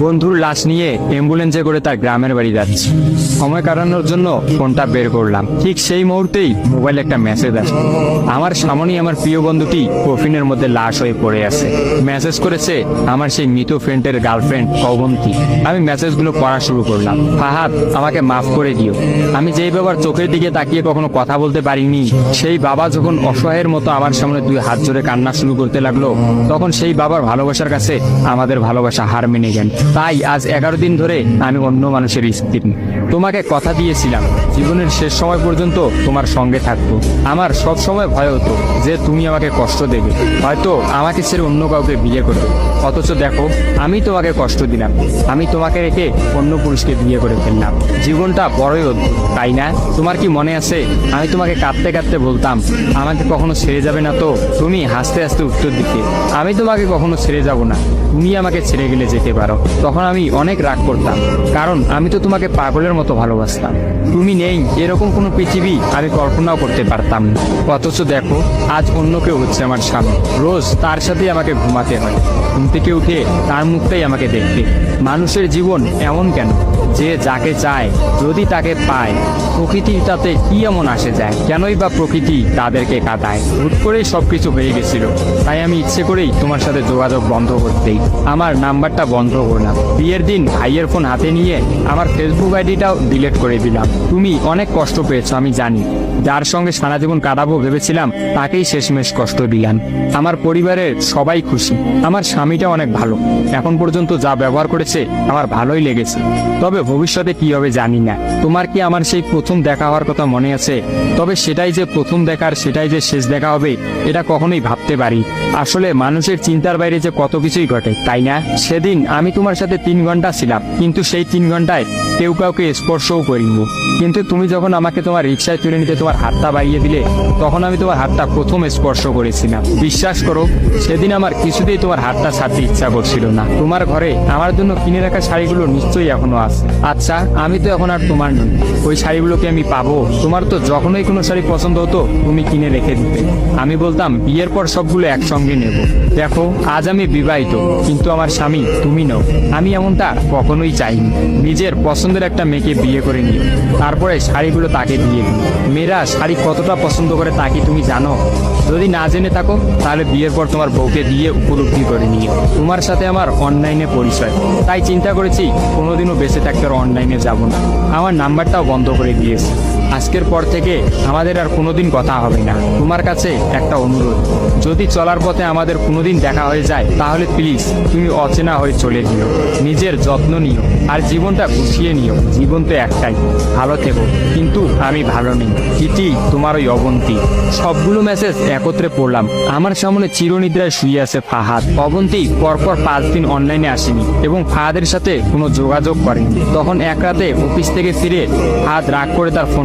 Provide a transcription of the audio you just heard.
বন্ধুর লাশ নিয়ে অ্যাম্বুলেন্সে করে তার গ্রামের বাড়ি যাচ্ছি। সময় কাটানোর জন্য ফোনটা বের করলাম। ঠিক সেই মুহূর্তেই মোবাইলে একটা মেসেজ আসে। আমার সামনেই আমার প্রিয় বন্ধুটি কফিনের মধ্যে লাশ হয়ে পড়ে আছে। মেসেজ করেছে আমার সেই মৃত ফ্রেন্ডের গার্লফ্রেন্ড অবন্তী। আমি মেসেজগুলো পড়া শুরু করলাম। ফাহাদ, আমাকে মাফ করে দিও। আমি যেই বাবার চোখের দিকে তাকিয়ে কখনো কথা বলতে পারিনি, সেই বাবা যখন অসহায়ের মতো আমার সামনে দুই হাত জোড়ে কান্না শুরু করতে লাগলো, তখন সেই বাবার ভালোবাসার কাছে আমাদের ভালোবাসা হার মেনে গেল। তাই আজ 11 দিন ধরে আমি অন্য মানুষের স্ত্রী। তোমাকে কথা দিয়েছিলাম জীবনের শেষ সময় পর্যন্ত তোমার সঙ্গে থাকবো। আমার সব সময় ভয় হতো যে তুমি আমাকে কষ্ট দেবে, হয়তো আমাকে ছেড়ে অন্য কাউকে বিয়ে করবে। অথচ দেখো, আমি তোমাকে কষ্ট দিলাম, আমি তোমাকে রেখে অন্য পুরুষকে বিয়ে করে ফেললাম। জীবনটা বড়ই অদ্ভুত, তাই না? তোমার কি মনে আছে আমি তোমাকে কাঁদতে কাঁদতে বলতাম আমাকে কখনো ছেড়ে যাবে না? তো তুমি হাসতে হাসতে উত্তর দিতে আমি তোমাকে কখনো ছেড়ে যাব না, তুমি আমাকে ছেড়ে গেলে যেতে পারো। তখন আমি অনেক রাগ করতাম, কারণ আমি তো তোমাকে পাগলের মতো ভালোবাসতাম। তুমি নেই এরকম কোনো পৃথিবী আমি কল্পনাও করতে পারতাম না। অথচ দেখো, আজ অন্য কেউ হচ্ছে আমার স্বামী। রোজ তার সাথেই আমাকে ঘুমাতে হয়, ঘুম থেকে উঠে তার মুখটাই আমাকে দেখতে। মানুষের জীবন এমন কেন যে যাকে চায় যদি তাকে পায়? প্রকৃতি তাতে কি এমন আসে যায়? কেনই বা প্রকৃতি তাদেরকে কাঁদায়? হুট করেই সবকিছু হয়ে গেছিল, তাই আমি ইচ্ছে করেই তোমার সাথে যোগাযোগ বন্ধ করতেই আমার নাম্বারটা বন্ধ করলাম। বিয়ের দিন ভাইয়ের ফোন হাতে নিয়ে আমার ফেসবুক আইডিটাও ডিলিট করে দিলাম। তুমি অনেক কষ্ট পেয়েছো আমি জানি, যার সঙ্গে সারা জীবন কাটাবো ভেবেছিলাম তাকেই শেষমেশ কষ্ট দিলাম। আমার পরিবারের সবাই খুশি, আমার স্বামীটা অনেক ভালো, এখন পর্যন্ত যা ব্যবহার করেছে আমার ভালোই লেগেছে। তবে ভবিষ্যতে কি হবে জানি না। তোমার কি আমার সেই প্রথম দেখা হওয়ার কথা মনে আছে? তবে সেটাই যে প্রথম দেখার, সেটাই যে শেষ দেখা হবে, এটা কখনোই ভাবতে পারি। আসলে মানুষের চিন্তার বাইরে যে কত কিছুই ঘটে, তাই না? সেদিন আমি তোমার সাথে 3 ঘন্টা ছিলাম, কিন্তু সেই 3 ঘন্টায় কেউ কাউকে স্পর্শও করিনি। কিন্তু তুমি যখন আমাকে তোমার রিক্সায় তুলে নিতে তোমার হাতটা বাড়িয়ে দিলে, তখন আমি তোমার হাতটা প্রথম স্পর্শ করেছিলাম। বিশ্বাস করো, সেদিন আমার কিছুতেই তোমার হাতটা ছাড়তে ইচ্ছা করছিল না। তোমার ঘরে আমার জন্য কিনে রাখা শাড়িগুলো নিশ্চয়ই এখনো আছে। আচ্ছা, আমি তো এখন আর তোমার নই, ওই শাড়িগুলোকে আমি পাবো? তোমার তো যখনই কোনো শাড়ি পছন্দ হতো তুমি কিনে রেখে দিতে, আমি বলতাম বিয়ের পর সবগুলো একসঙ্গে নেব। দেখো, আজ আমি বিবাহিত, কিন্তু আমার স্বামী তুমি নও। আমি এমনটা কখনোই চাইনি। নিজের পছন্দের একটা মেয়েকে বিয়ে করে নিও, তারপরে শাড়িগুলো তাকে দিয়ে দিই। মেয়েরা শাড়ি কতটা পছন্দ করে তা কি তুমি জানো? যদি না জেনে থাকো তাহলে বিয়ের পর তোমার বউকে দিয়ে উপলব্ধি করে নিও। তোমার সাথে আমার অনলাইনে পরিচয়, তাই চিন্তা করেছি কোনোদিনও বেঁচে থাকতে আর অনলাইনে যাব না। আমার নাম্বারটাও বন্ধ করে দিয়েছি। আজকের পর থেকে আমাদের আর কোনোদিন কথা হবে না। তোমার কাছে একটা অনুরোধ, যদি চলার পথে আমাদের কোনোদিন দেখা হয়ে যায় তাহলে প্লিজ তুমি অচেনা হয়ে চলে নিও, নিজের যত্ন নিও, আর জীবনটা গুছিয়ে নিও। জীবন তো একটাই, ভালো থেকো। কিন্তু আমি ভালো নেই, ইতি তোমার ওই অবন্তী। সবগুলো মেসেজ একত্রে পড়লাম। আমার সামনে চিরনিদ্রায় শুয়ে আছে ফাহাদ। অবন্তী পরপর 5 দিন অনলাইনে আসেনি এবং ফাহাদের সাথে কোনো যোগাযোগ করেনি। তখন এক রাতে অফিস থেকে ফিরে ফাহাদ রাগ করে তার ফোন